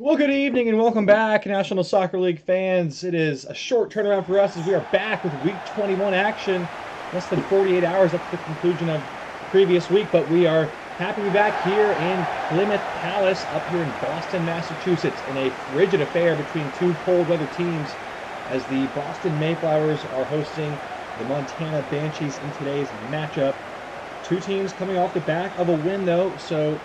Well, good evening and welcome back, National Soccer League fans. It is a short turnaround for us as we are back with Week 21 action. Less than 48 hours after the conclusion of the previous week, but we are happy to be back here in Plymouth Palace up here in Boston, Massachusetts, in a frigid affair between two cold weather teams as the Boston Mayflowers are hosting the Montana Banshees in today's matchup. Two teams coming off the back of a win, though, so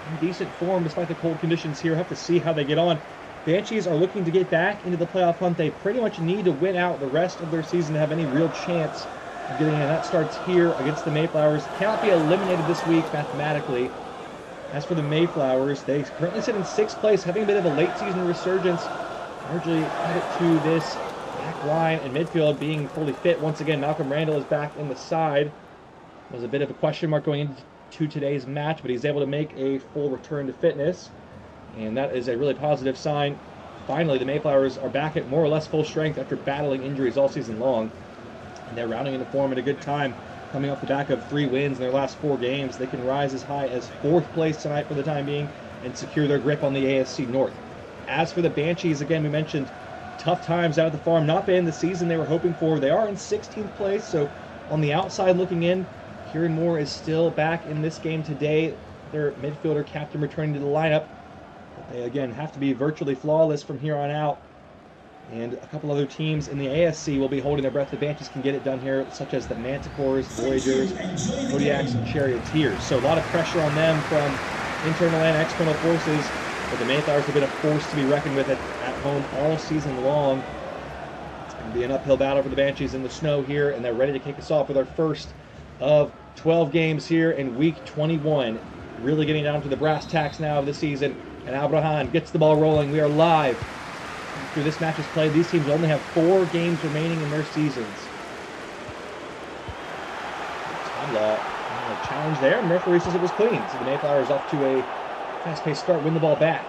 in decent form despite the cold conditions here. Have to see how they get on. Banshees are looking to get back into the playoff hunt. They pretty much need to win out the rest of their season to have any real chance of getting in. That starts here against the Mayflowers. Cannot be eliminated this week mathematically. As for the Mayflowers, they currently sit in 6th place, having a bit of a late season resurgence. Largely credit to this back line and midfield being fully fit. Once again, Malcolm Randall is back in the side. Was a bit of a question mark going into today's match, but he's able to make a full return to fitness, and that is a really positive sign. Finally, the Mayflowers are back at more or less full strength after battling injuries all season long, and they're rounding into form at a good time. Coming off the back of 3 wins in their last 4 games, they can rise as high as 4th place tonight for the time being and secure their grip on the AFC North. As for the Banshees, again, we mentioned tough times out of the farm, not been the season they were hoping for. They are in 16th place, so on the outside looking in, Kieran Moore is still back in this game today. Their midfielder captain returning to the lineup. But they, again, have to be virtually flawless from here on out. And a couple other teams in the ASC will be holding their breath. The Banshees can get it done here, such as the Manticores, Voyagers, Kodiaks, and Charioteers. So a lot of pressure on them from internal and external forces. But the Mayflowers have been a force to be reckoned with at home all season long. It's going to be an uphill battle for the Banshees in the snow here, and they're ready to kick us off with our first of 12 games here in Week 21. Really getting down to the brass tacks now of the season. And Abraham gets the ball rolling. We are live. After this match is played, these teams only have 4 games remaining in their seasons. Challenge there, and the referee says it was clean. So the Mayflowers off to a fast-paced start, win the ball back.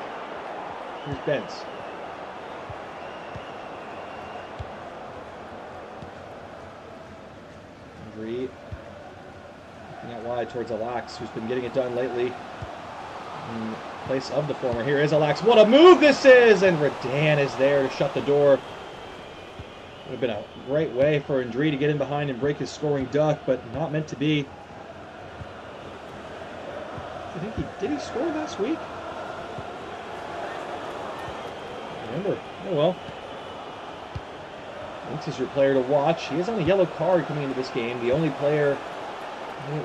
Here's Bentz. Looking out wide towards Alax, who's been getting it done lately in place of the former. Here is Alax. What a move this is! And Redan is there to shut the door. Would have been a great way for Ndri to get in behind and break his scoring duck, but not meant to be. I think did he score last week? I remember. Oh well. Winks is your player to watch. He is on a yellow card coming into this game. The only player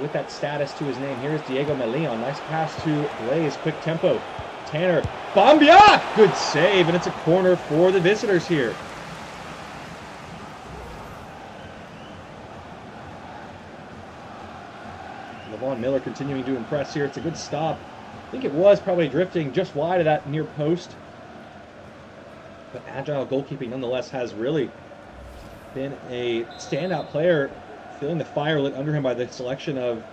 with that status to his name. Here's Diego Melion. Nice pass to Blaze. Quick tempo. Tanner. Bambiak! Good save, and it's a corner for the visitors here. Levon Miller continuing to impress here. It's a good stop. I think it was probably drifting just wide of that near post. But agile goalkeeping nonetheless has really been a standout player, feeling the fire lit under him by the selection of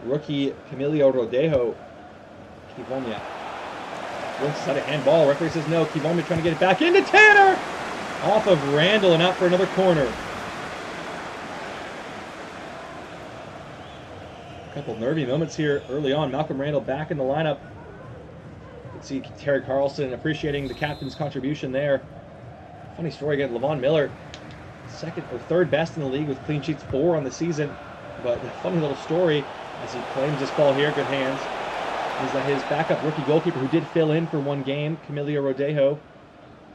rookie Camilo Rodejo. Kivomia. Once had a handball. Referee says no. Kivomia trying to get it back into Tanner! Off of Randall and out for another corner. A couple nervy moments here early on. Malcolm Randall back in the lineup. You can see Terry Carlson appreciating the captain's contribution there. Funny story again. Levon Miller, 2nd or 3rd best in the league with clean sheets, 4 on the season. But a funny little story as he claims this ball here, good hands, is that his backup rookie goalkeeper, who did fill in for 1 game, Camilo Rodejo,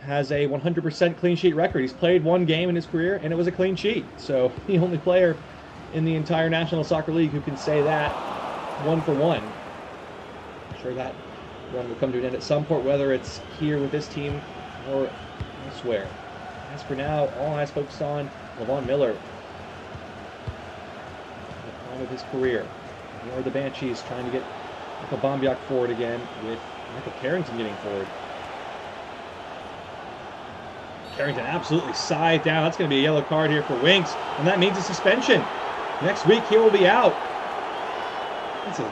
has a 100% clean sheet record. He's played 1 game in his career, and it was a clean sheet. So the only player in the entire National Soccer League who can say that 1 for 1. I'm sure that run will come to an end at some point, whether it's here with this team or elsewhere. As for now, all eyes focused on Levon Miller, at the prime of his career. Here are the Banshees trying to get Michael Bambiak forward again, with Michael Carrington getting forward. Carrington absolutely scythed down. That's going to be a yellow card here for Winks, and that means a suspension. Next week, he will be out. It's a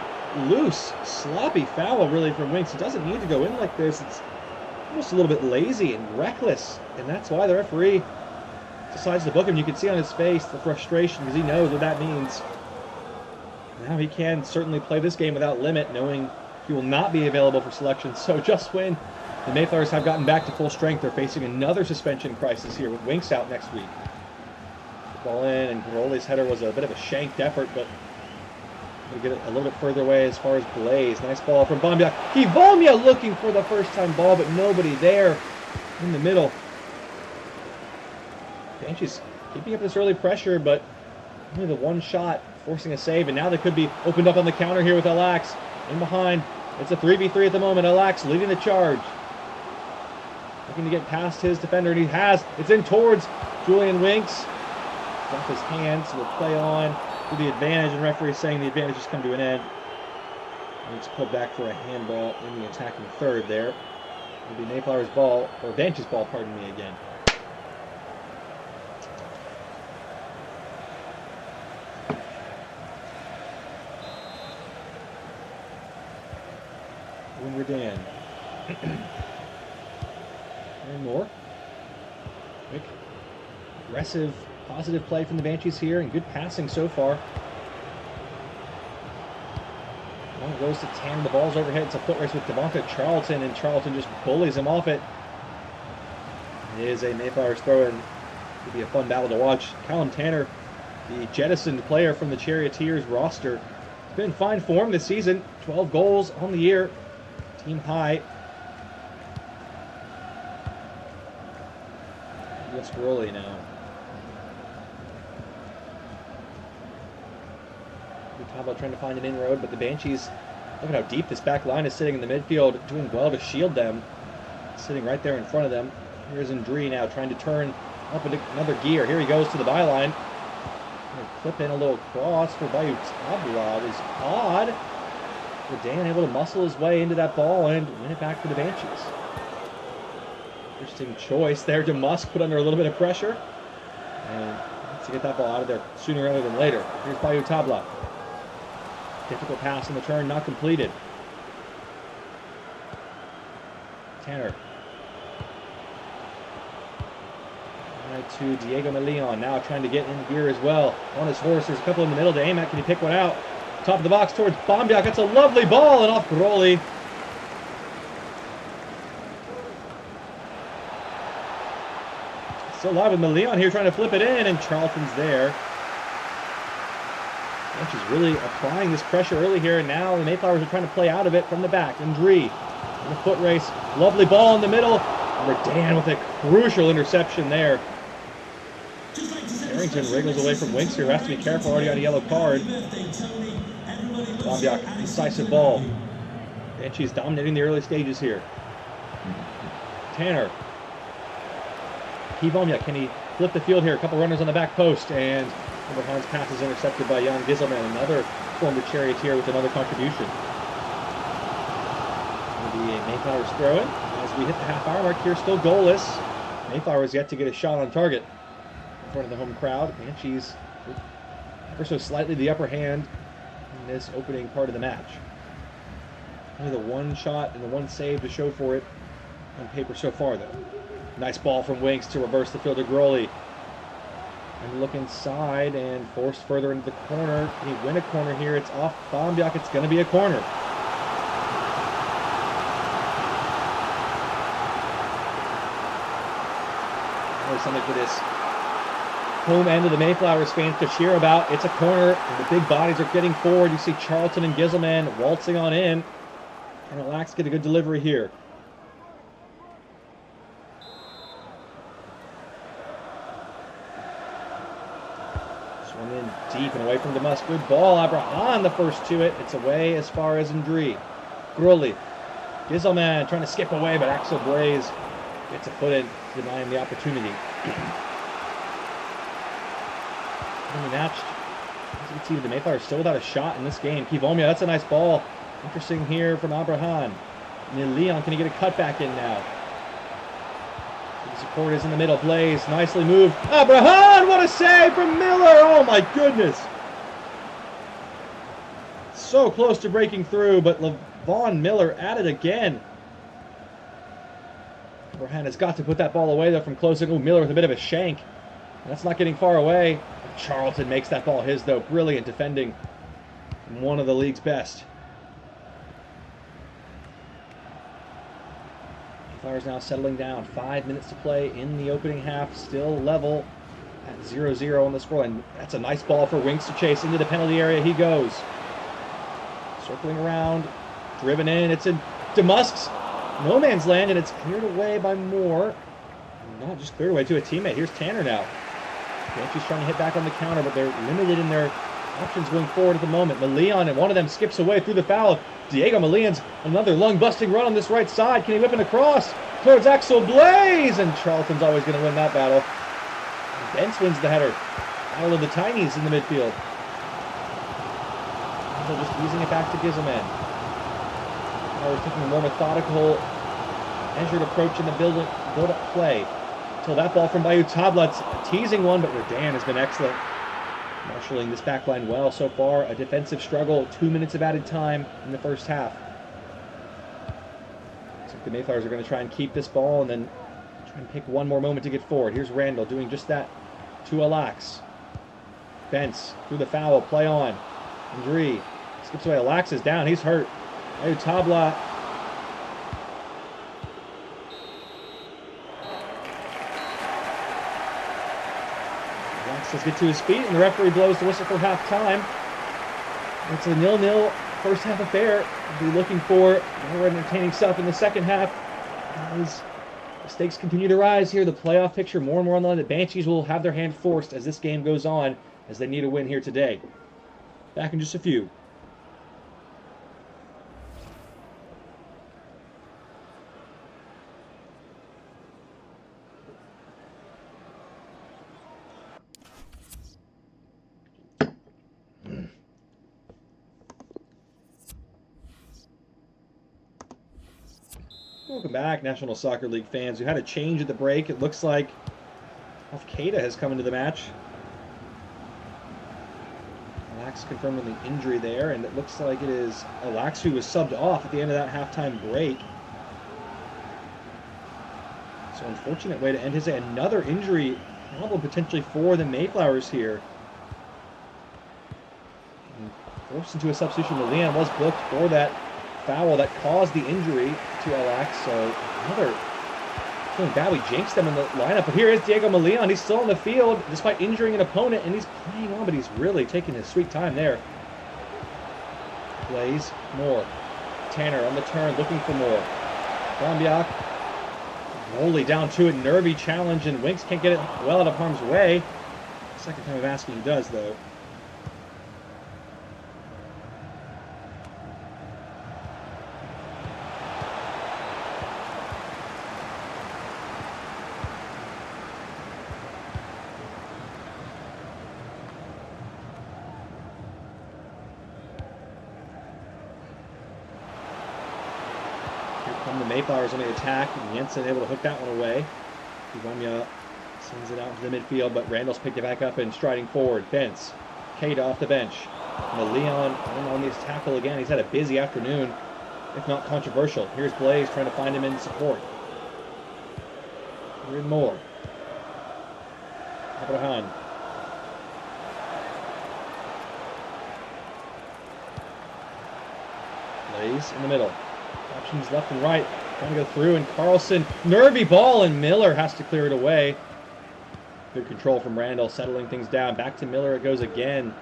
loose, sloppy foul, really, from Winks. He doesn't need to go in like this. It's almost a little bit lazy and reckless, and that's why the referee decides to book him. You can see on his face the frustration because he knows what that means. Now he can certainly play this game without limit, knowing he will not be available for selection. So just when The Mayflowers have gotten back to full strength. They're facing another suspension crisis here with Winks out next week. Ball in, and Garoli's header was a bit of a shanked effort, but we get it a little bit further away as far as Blaze. Nice ball from Bombia. Kivolmia looking for the first time ball, but nobody there in the middle. Banshees keeping up this early pressure, but only the one shot forcing a save, and now they could be opened up on the counter here with Alax in behind. It's a 3v3 at the moment. Alax leading the charge. Looking to get past his defender, and he has. It's in towards Julian Winks. Off his hands, so we'll play on to the advantage, and referee saying the advantage has come to an end. And it's pulled back for a handball in the attacking third there. It'll be Mayflower's ball, or Banshees ball, pardon me again. When we're Dan. And more. Quick, aggressive, positive play from the Banshees here, and good passing so far. Well, goes to Tanner. The ball's overhead. It's a foot race with Devonta Charlton, and Charlton just bullies him off it. It is a Mayflowers throw-in. It'll be a fun battle to watch. Callum Tanner, the jettisoned player from the Charioteers roster, has been in fine form this season. 12 goals on the year. Team high. Against Garoli now. Tabla trying to find an inroad, but the Banshees, look at how deep this back line is sitting in the midfield, doing well to shield them. Sitting right there in front of them. Here's Ndri now trying to turn up into another gear. Here he goes to the byline. Clip in a little cross for Bayu Tabla. It was odd. But Dan able to muscle his way into that ball and win it back for the Banshees. Interesting choice there. DeMusk put under a little bit of pressure. And wants to get that ball out of there sooner rather than later. Here's Bayu Tabla. Difficult pass in the turn, not completed. Tanner. Right to Diego Meleon, now trying to get in gear as well. On his horse, there's a couple in the middle to aim at. Can he pick one out? Top of the box towards Bombiak. That's a lovely ball, and off Garoli. Still alive with Meleon here trying to flip it in, and Charlton's there. She's really applying this pressure early here, and now the Mayflowers are trying to play out of it from the back. Ndri in the foot race. Lovely ball in the middle. Redan with a crucial interception there. Harrington wriggles away from Winks here. Has to be careful. Already got a yellow card. Bombiak, decisive ball. And she's dominating the early stages here. Tanner. Kivolmia, can he flip the field here? A couple runners on the back post, and Hahn's pass is intercepted by Jan Giselman, another former Charioteer with another contribution. It'll be a Mayflowers throw-in as we hit the half-hour mark here, still goalless. Mayflowers yet to get a shot on target in front of the home crowd. Banshees ever so slightly the upper hand in this opening part of the match. Only the one shot and the one save to show for it on paper so far, though. Nice ball from Winks to reverse the field to Garoli. And look inside and forced further into the corner. Can he win a corner here? It's off Bombiak. It's going to be a corner. There's something for this home end of the Mayflowers fans to cheer about. It's a corner, and the big bodies are getting forward. You see Charlton and Giselman waltzing on in. And Alax get a good delivery here. Swung in deep and away from DeMusk. Good ball. Abraham the first to it. It's away as far as Ndri. Garoli. Giselman trying to skip away, but Axel Blaze gets a foot in, denying the opportunity. Matched. As you can see, the Mayflowers still without a shot in this game. Kivolmia, that's a nice ball. Interesting here from Abraham. Leon, can he get a cutback in now? The support is in the middle. Blaze, nicely moved. Abraham, what a save from Miller! Oh my goodness! So close to breaking through, but Levon Miller at it again. Abraham has got to put that ball away though from close. Oh, Miller with a bit of a shank. That's not getting far away. Charlton makes that ball his, though. Brilliant defending from one of the league's best. Mayflowers now settling down. 5 minutes to play in the opening half. Still level at 0-0 on the scoreline. That's a nice ball for Winks to chase into the penalty area. He goes. Circling around. Driven in. It's in DeMusk's no man's land, and it's cleared away by Moore. Not just cleared away to a teammate. Here's Tanner now. Banshees trying to hit back on the counter, but they're limited in their options going forward at the moment. Malian, and one of them skips away through the foul. Diego Malian's another lung-busting run on this right side. Can he whip it across towards Axel Blaze? And Charlton's always going to win that battle. Bence wins the header. Battle of the Tinies in the midfield. So just easing it back to Gizelman. Now we're taking a more methodical, measured approach in the build-up play. Until that ball from Bayou Tablat's teasing one, but Redan has been excellent. Marshalling this back line well so far. A defensive struggle, 2 minutes of added time in the first half. So the Mayflowers are going to try and keep this ball and then try and pick one more moment to get forward. Here's Randall doing just that to Alax. Bence through the foul, play on. Indri skips away. Alax is down, he's hurt. Bayou Tablat. Let's get to his feet, and the referee blows the whistle for halftime. It's a 0-0 first half affair. We'll be looking for more entertaining stuff in the second half. As the stakes continue to rise here, the playoff picture more and more on the line. The Banshees will have their hand forced as this game goes on, as they need a win here today. Back in just a few. Welcome back, National Soccer League fans. We had a change at the break. It looks like Al-Qaeda has come into the match. Alax confirming the injury there, and it looks like it is Alax who was subbed off at the end of that halftime break. So unfortunate way to end his day. Another injury problem potentially for the Mayflowers here. And forced into a substitution. Leon was booked for that foul that caused the injury to Alax, so another feeling bad. We jinxed them in the lineup, but here is Diego Malian. He's still on the field despite injuring an opponent, and he's playing on, but he's really taking his sweet time there. Blaze, Moore. Tanner on the turn, looking for more. Brombiak, Rolly down to it, nervy challenge, and Winks can't get it well out of harm's way. Second time of asking he does, though. From the Mayflowers on the attack, and Jensen able to hook that one away. Ivamia sends it out to the midfield, but Randall's picked it back up and striding forward. Bence, Kate off the bench. Leon on this tackle again. He's had a busy afternoon, if not controversial. Here's Blaze trying to find him in support. Here's Moore. Abraham. Blaze in the middle. Options left and right, trying to go through, and Carlson, nervy ball, and Miller has to clear it away. Good control from Randall, settling things down. Back to Miller it goes again.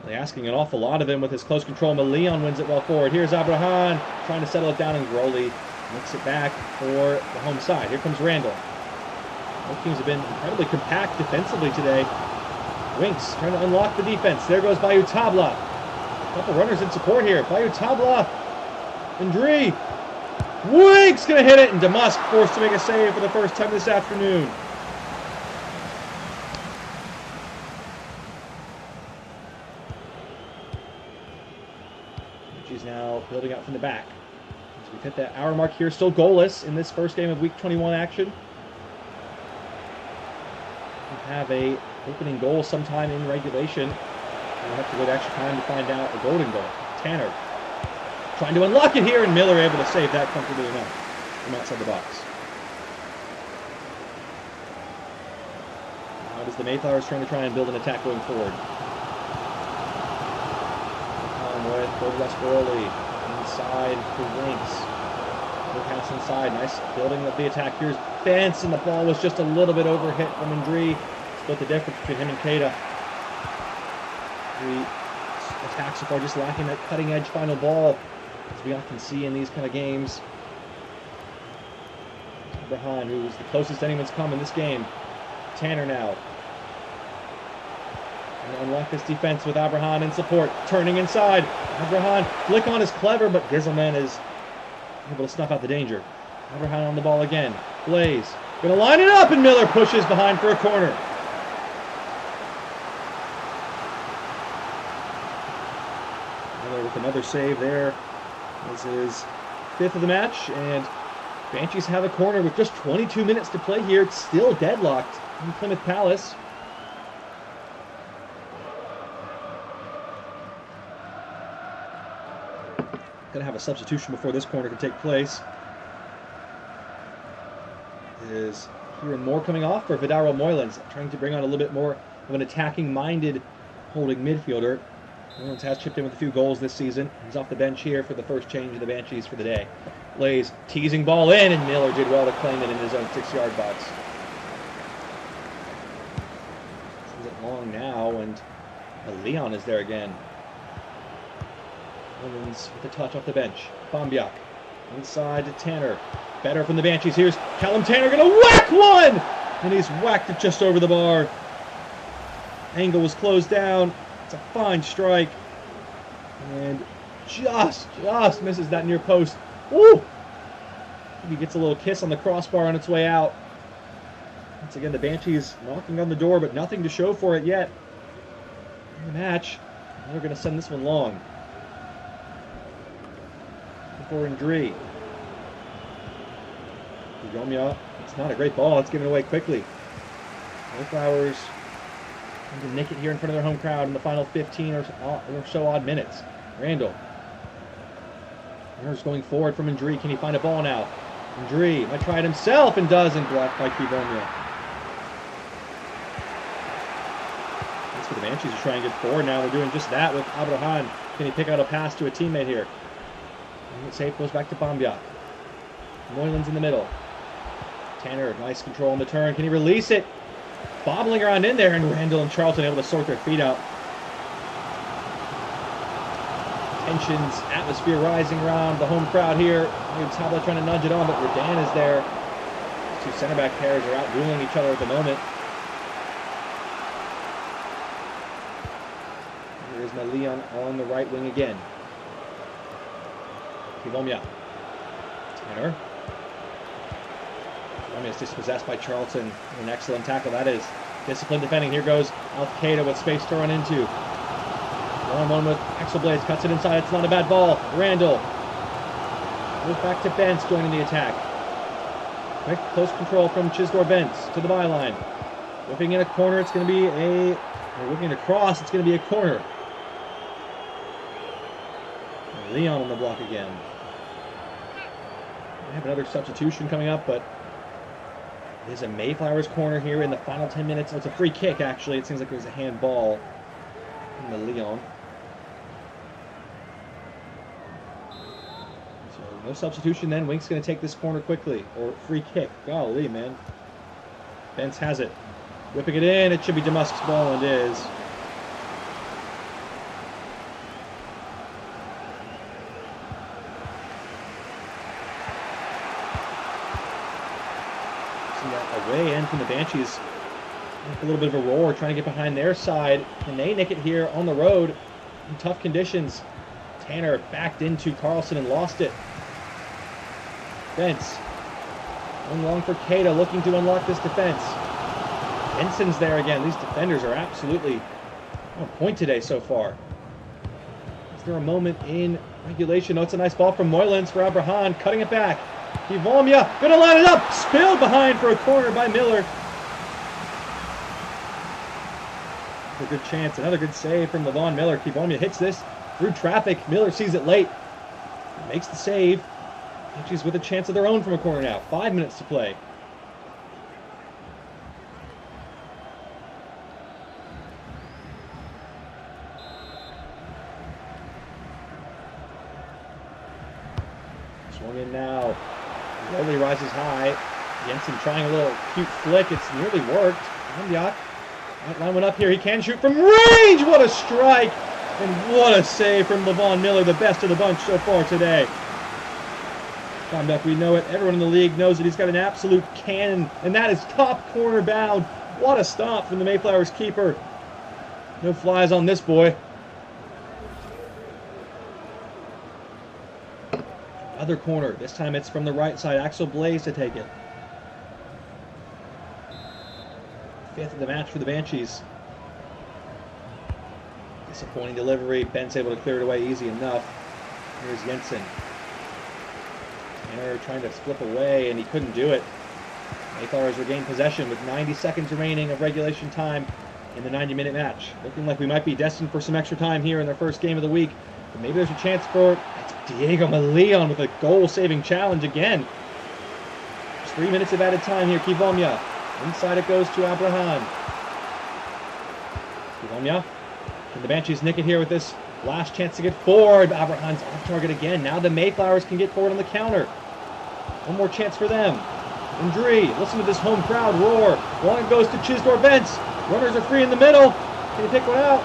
They're asking an awful lot of him with his close control. Leon wins it well forward. Here's Abraham trying to settle it down, and Groley makes it back for the home side. Here comes Randall. Both teams have been incredibly compact defensively today. Winks trying to unlock the defense. There goes Bayou Tabla. A couple runners in support here. Bayou Tabla. Indri. Winks gonna hit it, and DeMusk forced to make a save for the first time this afternoon. She's now building up from the back. As we've hit that hour mark here, still goalless in this first game of Week 21 action. We have a opening goal sometime in regulation. We'll have to go to extra time to find out a golden goal. Tanner trying to unlock it here, and Miller able to save that comfortably enough from outside the box. Now does the Mayflowers trying to build an attack going forward. With Borges Boroli inside for Winks. Good pass inside. Nice building of the attack. Here's Bence, and the ball was just a little bit overhit from Indri. Split the difference between him and Keita. The attack so far just lacking that cutting-edge final ball, as we often see in these kind of games. Abraham, who was the closest anyone's come in this game. Tanner now. And unlock this defense with Abraham in support. Turning inside. Abraham, flick on is clever, but Giselman is able to snuff out the danger. Abraham on the ball again. Blaze. Gonna line it up, and Miller pushes behind for a corner. Miller with another save there. This is fifth of the match, and Banshees have a corner with just 22 minutes to play here. It's still deadlocked in Plymouth Palace. Going to have a substitution before this corner can take place. Is Kieran Moore coming off for Vidaro Moylan's, trying to bring on a little bit more of an attacking-minded holding midfielder. Moylan's has chipped in with a few goals this season. He's off the bench here for the first change of the Banshees for the day. Blaze teasing ball in, and Miller did well to claim it in his own 6-yard box. Sends it long now, and Leon is there again. Moylan's with a touch off the bench. Bombiak inside to Tanner. Better from the Banshees. Here's Callum Tanner going to whack one! And he's whacked it just over the bar. Angle was closed down. It's a fine strike. And just misses that near post. Woo! He gets a little kiss on the crossbar on its way out. Once again, the Banshees knocking on the door, but nothing to show for it yet. In the match, they're going to send this one long. For Indri. Gomia, it's not a great ball. It's given away quickly. Mayflowers trying to nick it here in front of their home crowd in the final 15 or so odd minutes. Randall. Here's going forward from Indri. Can he find a ball now? Indri might try it himself and does, and blocked by Kivomia. That's for the Banshees to try and get forward now. They're doing just that with Abraham. Can he pick out a pass to a teammate here? And the save goes back to Bombiak. Moylan's in the middle. Tanner, nice control on the turn. Can he release it? Bobbling around in there, and Randall and Charlton able to sort their feet out. Tensions, atmosphere rising around the home crowd here. Tabla trying to nudge it on, but Redan is there. These two center back pairs are out dueling each other at the moment. Here's Leon on the right wing again. Kivomia. Tanner. Kivomia is dispossessed by Charlton. An excellent tackle that is. Disciplined defending. Here goes Al-Qaeda with space to run into. 1-on-1 with Axel Blaze. Cuts it inside. It's not a bad ball. Randall. Goes back to Bence joining the attack. Quick close control from Chisdor Bence to the byline. Whipping in a corner. It's going to be whipping across. It's going to be a corner. Leon on the block again. We have another substitution coming up, but it is a Mayflowers corner here in the final 10 minutes. Oh, it's a free kick, actually. It seems like it was a handball in the Leon. So no substitution then. Wink's going to take this corner quickly. Or free kick. Golly, man. Bence has it. Whipping it in. It should be Damascus ball, and it is. Away end from the Banshees. A little bit of a roar, trying to get behind their side. Can they nick it here on the road in tough conditions? Tanner backed into Carlson and lost it. Bence. Going long for Keita, looking to unlock this defense. Benson's there again. These defenders are absolutely on point today so far. Is there a moment in regulation? Oh, it's a nice ball from Moylan's for Abraham, cutting it back. Kivomia gonna line it up, spilled behind for a corner by Miller. A good chance, another good save from Levon Miller. Kivomia hits this through traffic. Miller sees it late, makes the save. Banshees with a chance of their own from a corner now. 5 minutes to play. Swung in now. Slowly rises high. Jensen trying a little cute flick. It's nearly worked. Ambiak might line one up here. He can shoot from range. What a strike. And what a save from Levon Miller, the best of the bunch so far today. Ambiak, we know it. Everyone in the league knows that he's got an absolute cannon. And that is top corner bound. What a stop from the Mayflowers keeper. No flies on this boy. Other corner. This time it's from the right side. Axel Blaze to take it. Fifth of the match for the Banshees. Disappointing delivery. Ben's able to clear it away easy enough. Here's Jensen. Tanner trying to slip away, and he couldn't do it. Mayflowers regained possession with 90 seconds remaining of regulation time in the 90-minute match. Looking like we might be destined for some extra time here in their first game of the week. But maybe there's a chance for Diego Maleon with a goal-saving challenge again. Just 3 minutes of added time here. Kivomya. Inside it goes to Abraham. Kivomya. Can the Banshees nick it here with this last chance to get forward? Abraham's off target again. Now the Mayflowers can get forward on the counter. One more chance for them. Ndri, listen to this home crowd roar. One goes to Chisdor Bents. Runners are free in the middle. Can he pick one out?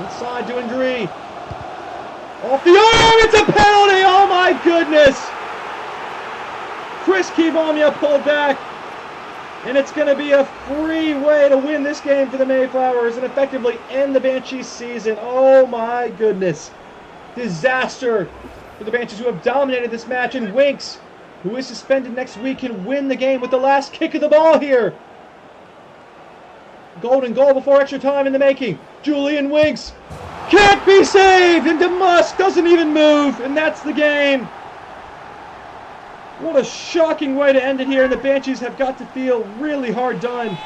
Inside to Ndri. Off the arm, it's a penalty! Oh my goodness! Chris Kivomya pulled back, and it's going to be a free way to win this game for the Mayflowers and effectively end the Banshees season. Oh my goodness. Disaster for the Banshees, who have dominated this match, and Winks, who is suspended next week, can win the game with the last kick of the ball here. Golden goal before extra time in the making. Julian Winks can't be saved, and DeMusk doesn't even move, and that's the game. What a shocking way to end it here, and the Banshees have got to feel really hard done.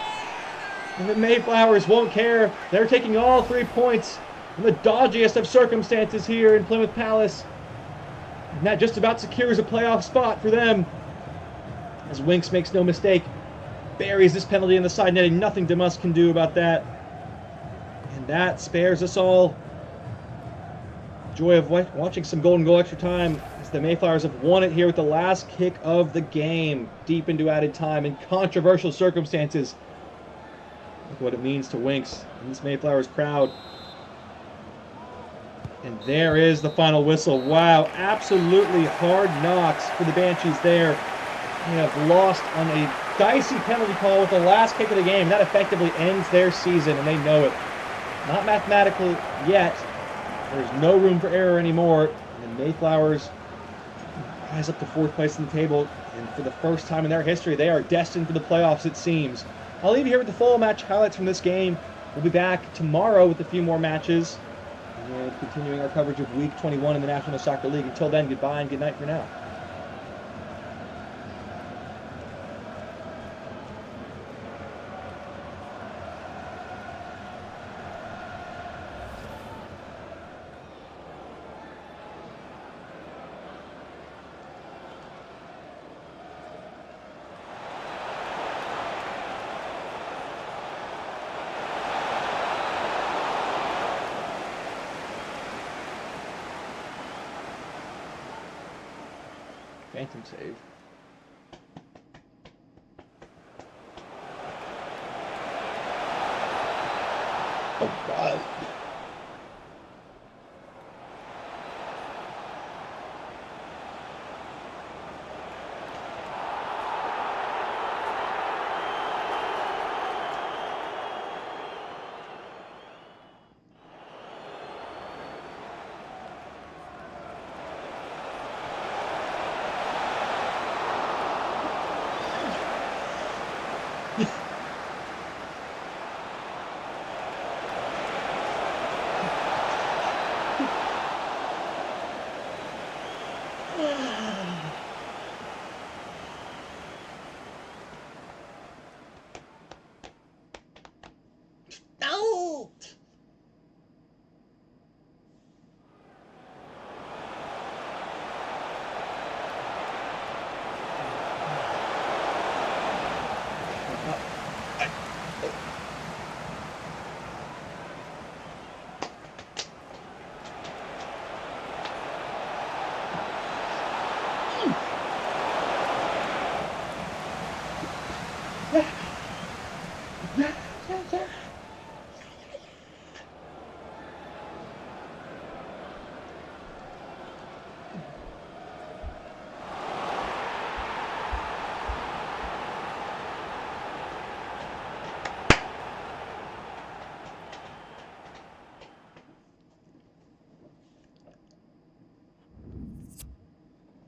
And the Mayflowers won't care. They're taking all 3 points in the dodgiest of circumstances here in Plymouth Palace. And that just about secures a playoff spot for them. As Winks makes no mistake, buries this penalty in the side netting. Nothing DeMusk can do about that. And that spares us all joy of watching some golden goal extra time, as the Mayflowers have won it here with the last kick of the game, deep into added time in controversial circumstances. Look what it means to Winks and this Mayflowers crowd. And there is the final whistle. Wow, absolutely hard knocks for the Banshees there. They have lost on a dicey penalty call with the last kick of the game. That effectively ends their season, and they know it. Not mathematically yet. There's no room for error anymore. And the Mayflowers rise up to 4th place in the table. And for the first time in their history, they are destined for the playoffs, it seems. I'll leave you here with the full match highlights from this game. We'll be back tomorrow with a few more matches, and continuing our coverage of Week 21 in the National Soccer League. Until then, goodbye and good night for now. Phantom save. Oh, God.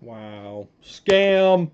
Wow. Scam.